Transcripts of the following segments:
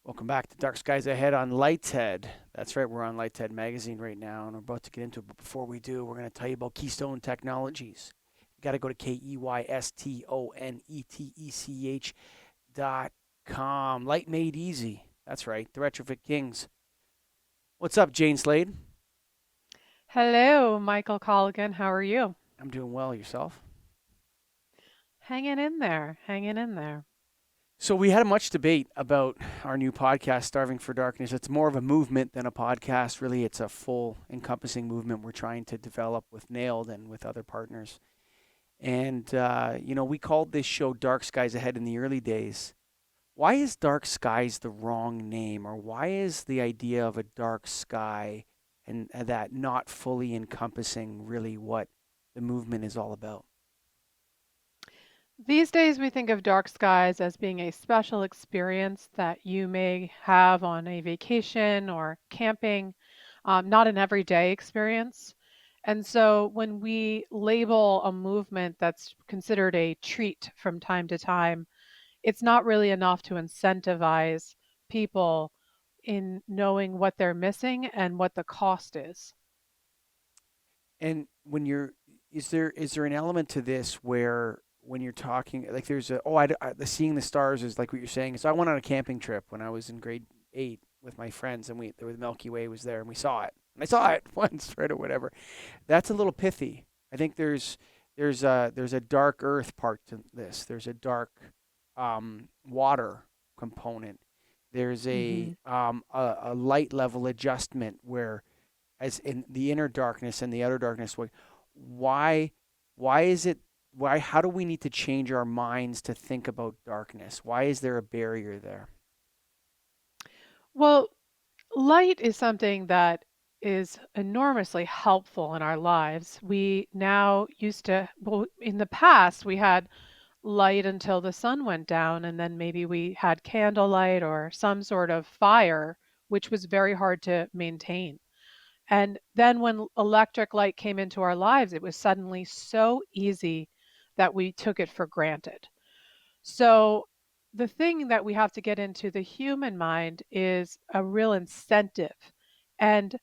Welcome back to Dark Skies Ahead on Lighthead. That's right, we're on Lighthead Magazine right now, and we're about to get into it. But before we do, we're going to tell you about Keystone Technologies. You got to go to KEYSTONETECH.com. Light made easy. That's right, the Retrofit Kings. What's up, Jane Slade? Hello, Michael Colligan. How are you? I'm doing well. Yourself? Hanging in there, hanging in there. So we had much debate about our new podcast, Starving for Darkness. It's more of a movement than a podcast. Really, it's a full encompassing movement we're trying to develop with Nailed and with other partners. And, we called this show Dark Skies Ahead in the early days. Why is Dark Skies the wrong name? Or why is the idea of a dark sky and that not fully encompassing really what the movement is all about? These days, we think of dark skies as being a special experience that you may have on a vacation or camping, not an everyday experience. And so, when we label a movement that's considered a treat from time to time, it's not really enough to incentivize people in knowing what they're missing and what the cost is. And when you're, is there an element to this where when you're talking like there's a the seeing the stars is like what you're saying. So I went on a camping trip when I was in grade 8 with my friends, and the Milky Way was there, and we saw it. And I saw it once, right, or whatever. That's a little pithy. I think there's a dark earth part to this. There's a dark water component. There's Hmm. a light level adjustment where as in the inner darkness and the outer darkness. Why why is it why how do we need to change our minds to think about darkness? Why is there a barrier there? Well, light is something that is enormously helpful in our lives. We now used to, well, in the past, we had light until the sun went down, and then maybe we had candlelight or some sort of fire, which was very hard to maintain. And then when electric light came into our lives, it was suddenly so easy that we took it for granted. So the thing that we have to get into the human mind is a real incentive. And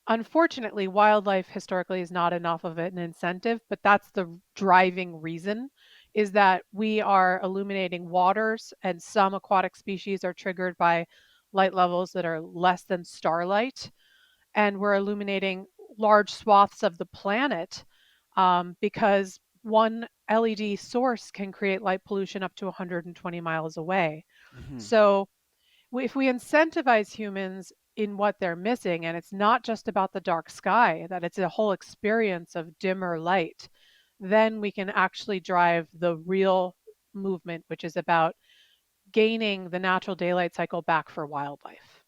unfortunately, wildlife historically is not enough of it an incentive, but that's the driving reason is that we are illuminating waters and some aquatic species are triggered by light levels that are less than starlight. And we're illuminating large swaths of the planet because one LED source can create light pollution up to 120 miles away. Hmm. So if we incentivize humans in what they're missing, and it's not just about the dark sky, that it's a whole experience of dimmer light, then we can actually drive the real movement, which is about gaining the natural daylight cycle back for wildlife.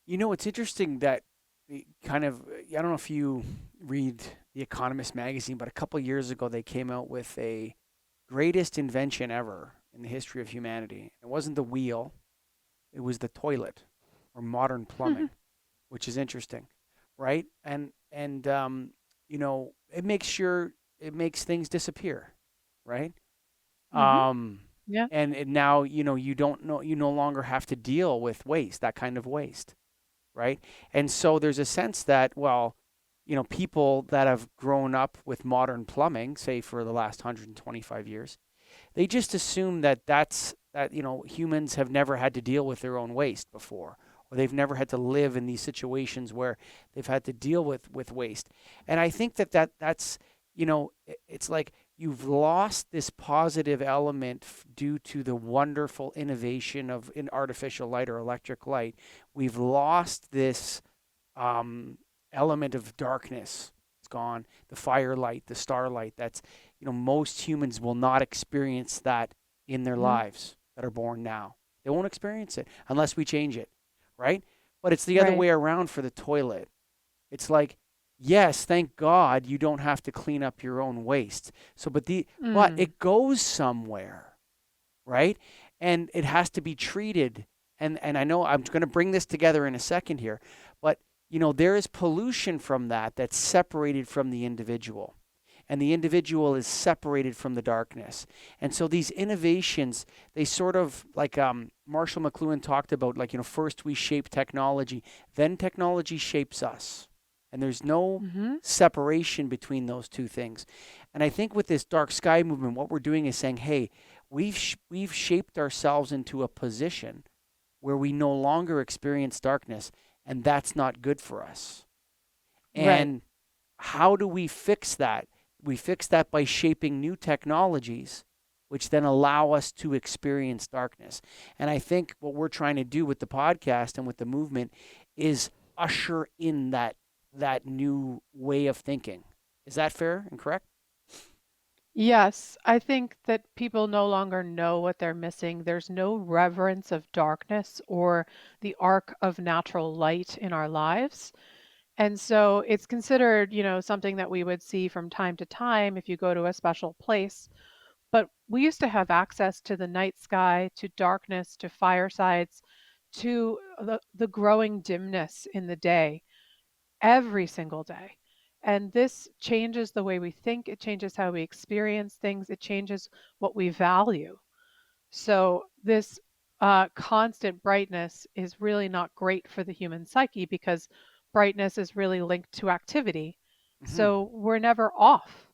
It's interesting that I don't know if you read The Economist magazine, but a couple years ago they came out with a greatest invention ever in the history of humanity. It wasn't the wheel, it was the toilet or modern plumbing, which is interesting, right? It makes things disappear, right? Hmm. Um, Yeah. and now you no longer have to deal with waste, that kind of waste, right? And so there's a sense that people that have grown up with modern plumbing, say for the last 125 years, they just assume that humans have never had to deal with their own waste before, or they've never had to live in these situations where they've had to deal with waste. And I think that's it's like you've lost this positive element due to the wonderful innovation of in artificial light or electric light. We've lost this um, element of darkness. It's gone. The firelight, the starlight. Most humans will not experience that in their Hmm. lives that are born now. They won't experience it unless we change it, right? But it's the other Right. way around for the toilet. It's like, yes, thank God you don't have to clean up your own waste. But Mm. it goes somewhere, right? And it has to be treated. And I know I'm going to bring this together in a second here, but there is pollution from that's separated from the individual. and the individual is separated from the darkness. And so these innovations, they sort of like Marshall McLuhan talked about, like, first we shape technology, then technology shapes us. And there's no Hmm. separation between those two things. And I think with this dark sky movement, what we're doing is saying, hey, we've shaped ourselves into a position where we no longer experience darkness, and that's not good for us. Right. And how do we fix that? We fix that by shaping new technologies, which then allow us to experience darkness. And I think what we're trying to do with the podcast and with the movement is usher in that new way of thinking. Is that fair and correct? Yes, I think that people no longer know what they're missing. There's no reverence of darkness or the arc of natural light in our lives. And so it's considered, something that we would see from time to time if you go to a special place. But we used to have access to the night sky, to darkness, to firesides, to the growing dimness in the day every single day. And this changes the way we think, it changes how we experience things, it changes what we value. So, this constant brightness is really not great for the human psyche because brightness is really linked to activity. Mm-hmm. So, we're never off.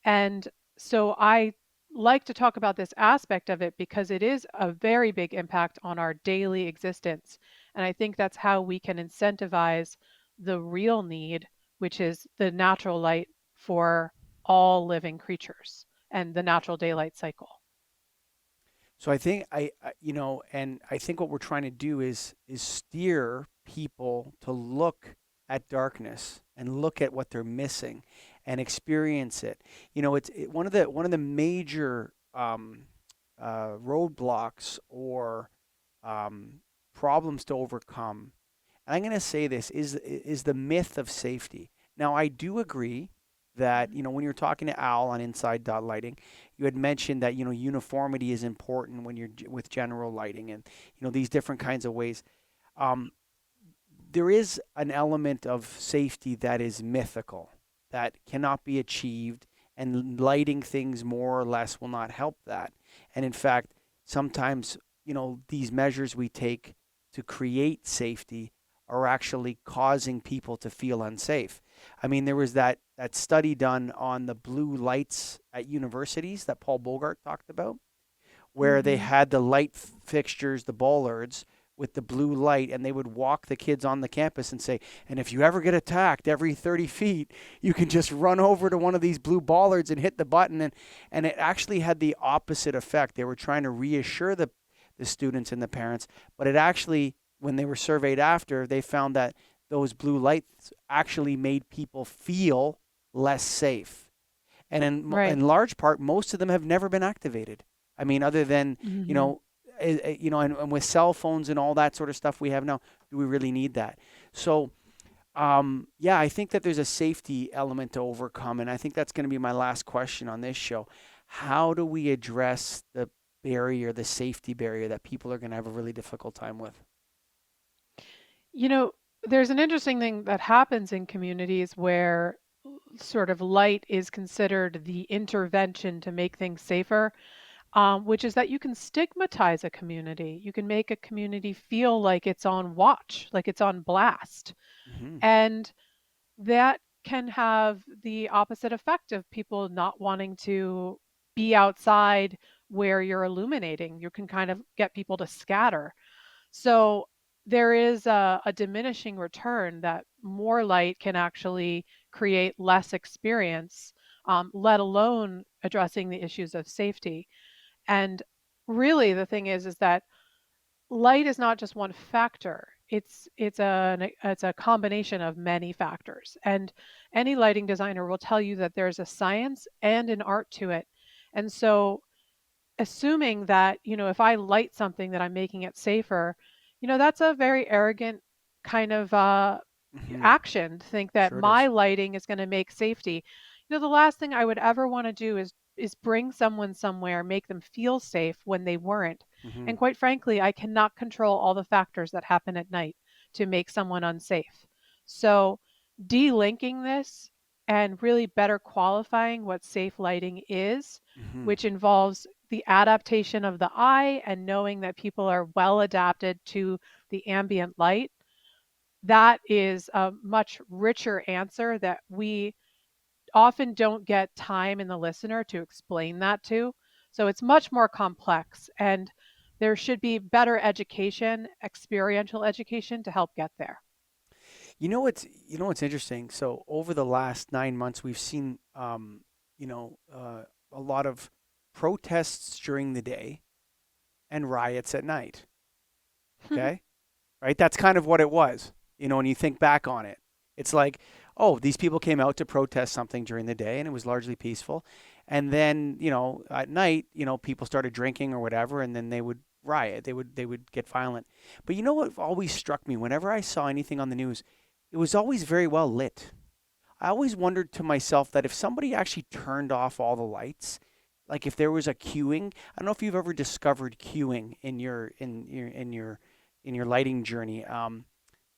And so I like to talk about this aspect of it because it is a very big impact on our daily existence. And I think that's how we can incentivize the real need, which is the natural light for all living creatures and the natural daylight cycle. So I think and I think what we're trying to do is steer people to look at darkness and look at what they're missing and experience it. One of the major roadblocks or um, problems to overcome. And I'm going to say this is the myth of safety. Now I do agree that when you're talking to Al on Inside Dot Lighting, you had mentioned that uniformity is important when you're with general lighting, and these different kinds of ways. Um, there is an element of safety that is mythical, that cannot be achieved, and lighting things more or less will not help that. And in fact, sometimes, these measures we take to create safety are actually causing people to feel unsafe. I mean, there was that study done on the blue lights at universities that Paul Bogart talked about, where they Hmm. had the light fixtures, the bollards with the blue light, and they would walk the kids on the campus and say, and if you ever get attacked every 30 feet, you can just run over to one of these blue bollards and hit the button. And it actually had the opposite effect. They were trying to reassure the students and the parents, but it actually, when they were surveyed after, they found that those blue lights actually made people feel less safe. And in Right. large part, most of them have never been activated. I mean, other than you Hmm. know, and with cell phones and all that sort of stuff we have now, do we really need that? So, yeah, I think that there's a safety element to overcome, and I think that's going to be my last question on this show. How do we address the barrier, the safety barrier that people are going to have a really difficult time with? You know, there's an interesting thing that happens in communities where sort of light is considered the intervention to make things safer, which is that you can stigmatize a community. You can make a community feel like it's on watch, like it's on blast. Hmm. And that can have the opposite effect of people not wanting to be outside where you're illuminating. You can kind of get people to scatter. So there is a diminishing return that more light can actually create less experience, let alone addressing the issues of safety. And really, the thing is that light is not just one factor. It's a combination of many factors. And any lighting designer will tell you that there's a science and an art to it. And so assuming that, if I light something that I'm making it safer, that's a very arrogant kind of Hmm. action to think that Sure it my is. lighting is going to make safety. The last thing I would ever want to do is bring someone somewhere, make them feel safe when they weren't. Hmm. And quite frankly, I cannot control all the factors that happen at night to make someone unsafe. So, delinking this and really better qualifying what safe lighting is, Hmm. which involves the adaptation of the eye and knowing that people are well adapted to the ambient light. That is a much richer answer that we often don't get time in the listener to explain that to. So it's much more complex, and there should be better education, experiential education to help get there. You know what's interesting. So over the last 9 months, we've seen a lot of protests during the day and riots at night. Okay, right? That's kind of what it was. When you think back on it, it's like, oh, these people came out to protest something during the day and it was largely peaceful. And then, at night, people started drinking or whatever, and then they would riot. They would get violent. But you know what always struck me whenever I saw anything on the news, it was always very well lit. I always wondered to myself that if somebody actually turned off all the lights, like if there was a queuing, I don't know if you've ever discovered queuing in your lighting journey.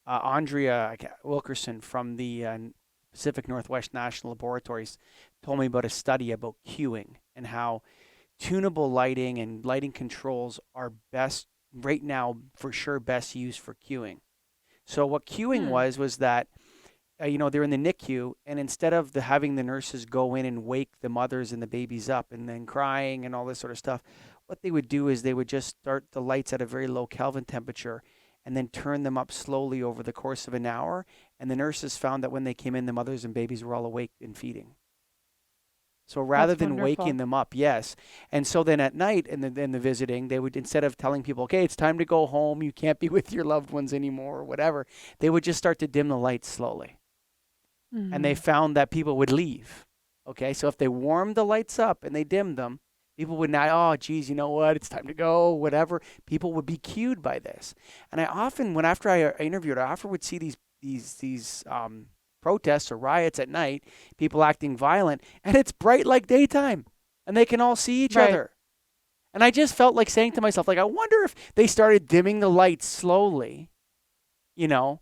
Andrea Wilkerson from the Pacific Northwest National Laboratories told me about a study about queuing and how tunable lighting and lighting controls are best right now, for sure, best used for queuing. So what queuing Hmm. was that they're in the NICU, and instead of having the nurses go in and wake the mothers and the babies up and then crying and all this sort of stuff, what they would do is they would just start the lights at a very low Kelvin temperature and then turn them up slowly over the course of an hour. And the nurses found that when they came in, the mothers and babies were all awake and feeding. So rather That's than waking wonderful. them up, yes. And so then at night in the visiting, they would, instead of telling people, okay, it's time to go home, you can't be with your loved ones anymore or whatever, they would just start to dim the lights slowly, and they Hmm. found that people would leave. Okay, so if they warmed the lights up and they dimmed them, people would not, oh, geez, you know what, it's time to go, whatever. People would be cued by this. And I often, when after I interviewed, I often would see these protests or riots at night, people acting violent, and it's bright like daytime, and they can all see each Right. other. And I just felt like saying to myself, like, I wonder if they started dimming the lights slowly, you know,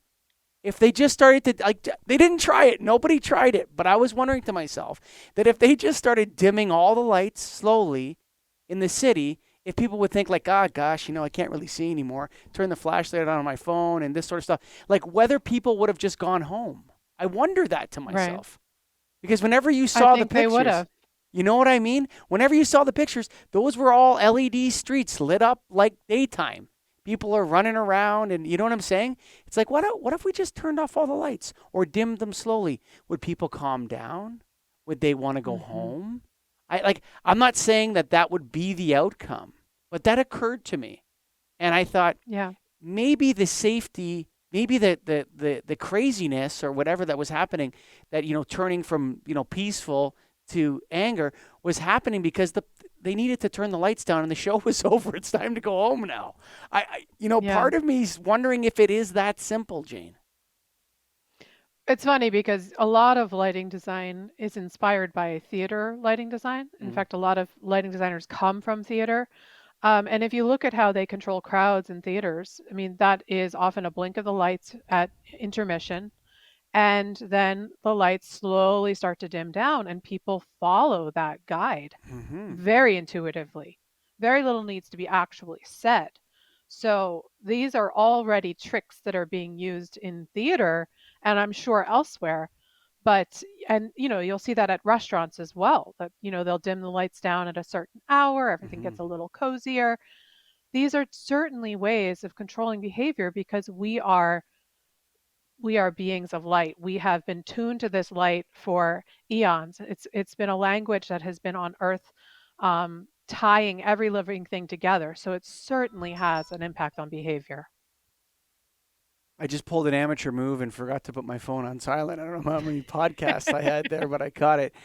if they just started to, like, they didn't try it, nobody tried it, but I was wondering to myself that if they just started dimming all the lights slowly in the city, if people would think like, God, gosh, I can't really see anymore, turn the flashlight on my phone and this sort of stuff, like whether people would have just gone home. I wonder that to Right. myself, because whenever you I saw the think they would pictures, have. you know what I mean? Whenever you saw the pictures, those were all LED streets lit up like daytime. People are running around, and you know what I'm saying? It's like, what if we just turned off all the lights or dimmed them slowly? Would people calm down? Would they want to go Hmm. home? I'm not saying that that would be the outcome, but that occurred to me. And I thought, Yeah. maybe the safety, maybe the craziness or whatever that was happening, that turning from peaceful to anger, was happening because they needed to turn the lights down and the show was over. It's time to go home now. Yeah. Part of me is wondering if it is that simple, Jane. It's funny because a lot of lighting design is inspired by theater lighting design. In Mm. fact, a lot of lighting designers come from theater. And if you look at how they control crowds in theaters, I mean, that is often a blink of the lights at intermission, and then the lights slowly start to dim down, and people follow that guide Hmm. very intuitively. Very little needs to be actually said. So these are already tricks that are being used in theater, and I'm sure elsewhere. But and you'll see that at restaurants as well. That they'll dim the lights down at a certain hour, everything Hmm. gets a little cozier. These are certainly ways of controlling behavior because we are beings of light. We have been tuned to this light for eons. It's been a language that has been on Earth, tying every living thing together. So it certainly has an impact on behavior. I just pulled an amateur move and forgot to put my phone on silent. I don't know how many podcasts I had there, but I caught it.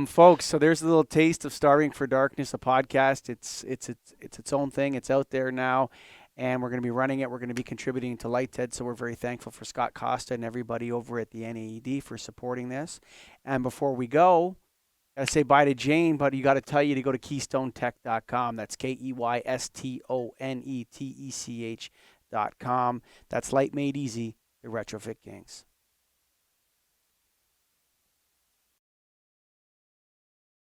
Folks, so there's a little taste of Starving for Darkness, a podcast. It's its own thing. It's out there now, and we're going to be running it. We're going to be contributing to Lighthead, so we're very thankful for Scott Costa and everybody over at the NAED for supporting this. And before we go, I say bye to Jane, but you got to tell you to go to keystonetech.com. That's KEYSTONETECH.com. That's Light Made Easy, the Retrofit Gangs.